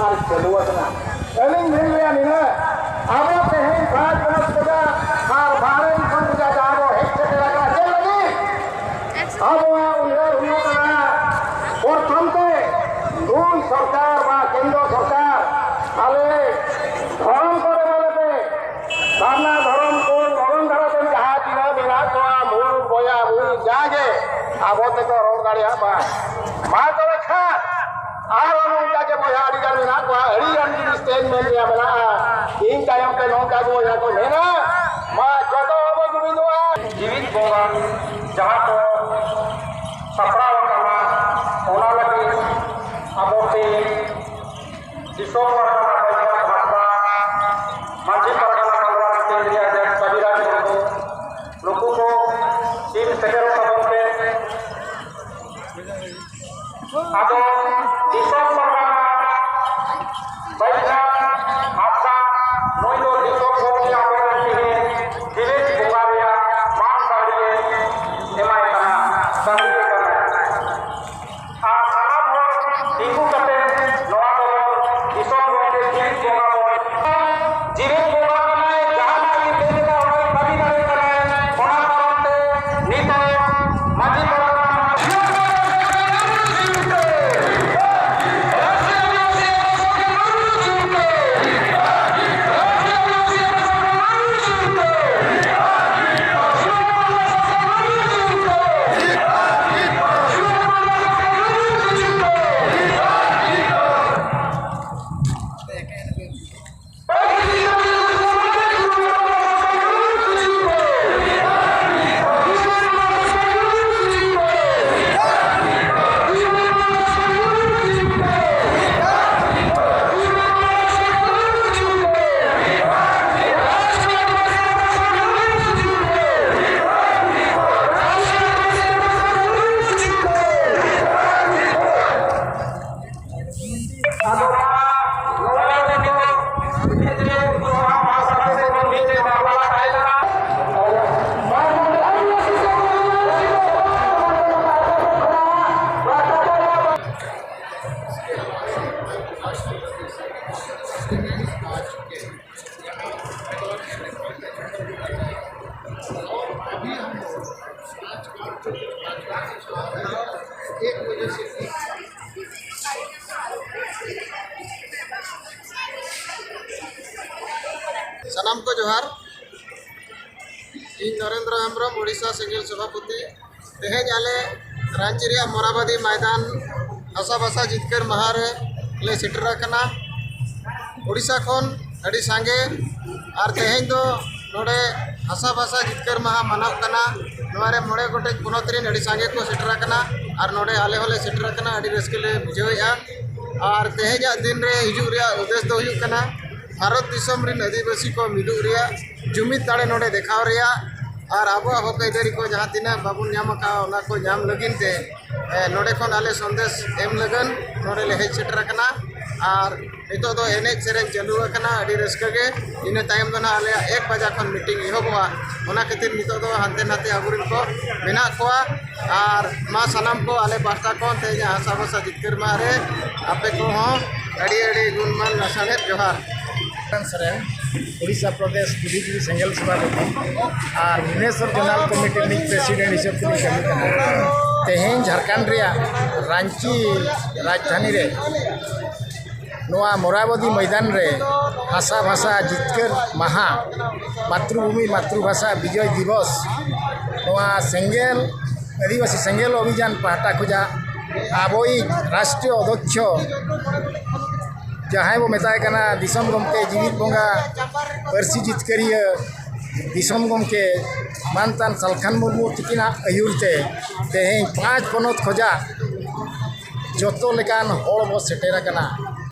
और चलुआ अलिंग निना अब तेहन 5 वर्ष बजा और 12 खन बजा जाबो हेक्ट लगा चल लगी अब उन्हें हुआ प्रथम ते দুই सरकार बा केंद्र सरकार आले धर्म करे बोलते सामना धर्म को मगन धरते जहाँ दिना बिना तो मूल बोया मूल जागे अब तक रोड गाड़ी बा मा तो रखा और उनका के बोया अड़ी जान बिना को अड़ी जान की स्टेज में लिया बना इन टाइम पे नौका को या को लेना मा जतो अब गुबिंदवा जीवित बोगा जहाँ तो सपड़ा करना होना लगी अबोते दिसों पर भाषा मांझी परगना कलवार केंद्रीय अध्यक्ष कबीरा जी लोगों को 3 सेकंड का बोलते अब दिसों परगना बैठा आपका नोइलो दिसों को क्या बोलते हैं दिवेश बुगारिया मान दाड़िए एमाय कना सही Ibu kata Noah Dolo, Islam Wade, Jirit Boga, Jirit Boga kanae, jahan lagi beda orang bagi dari kanae, orang orang nito, maji सनाम को जोहार इन नरेंद्र हेम्ब्रम उड़ीसा सिंगल सभापति तेज आले रांची रे मोराबादी मैदान हसा भसा जितकर महारे ले सेटरकना उड़ीसा खन अड़ी सांगे और तेज दो नोडे हसा भसा जितकर महा मनावकना नोरे मोड़े गोटे पुनतरीन अड़ी सांगे को सेटरकना और नोडे आले होले सेटरकना अड़ी रस्कले बुझेया और तेज दिन रे हिजू रे उद्देश्य दो हुयुग कना भारत दिसम रिन आदिवासी को मिलू रिया जुमिद दाड़े नोडे देखाव रिया और अब हक अदारी को जहाँ तीना बाबुन नाम को नाम लगिन ते नोडे खन आले संदेश एम लगन नोडे ले हेज सेटरकना और नितो दो एनेज सेरेन चालू अकना अड़ी रस्कगे इना तायम दो ना आले 1 बजा खन मीटिंग एहबवा ओना खातिर नितो दो हानते नाते आबुरिन को मेना कोआ और मा सनाम को आले पास्ता को ते हसा भसा जितकर मारे आपे को हो अड़ी अड़ी गुणमान नसाने जोहार उड़ीसा प्रदेश बुद्धिजीवी सेंगल सभापति और भुवनेश्वर जोनाल कमिटी निज प्रेसिडेंट हिसाब से कमी तेहें झारखंड रांची राजधानी रे नोआ मोराबादी मैदान रे भाषा भाषा जितकर महा मातृभूमि मातृभाषा विजय दिवस नोआ सेंगल आदिवासी सेंगल अभियान पाहटा खुजा आबोई राष्ट्रीय अध्यक्ष जहाँ वो मेताय कना दिसम गमके जीवित बोंगा परसी जितकरिया दिसम गमके मानतान सालखान मुर्मू तिकिना आयुरते तेहें 5 पनत खोजा जोतो लेकान हड़ बो सेटेरा कना।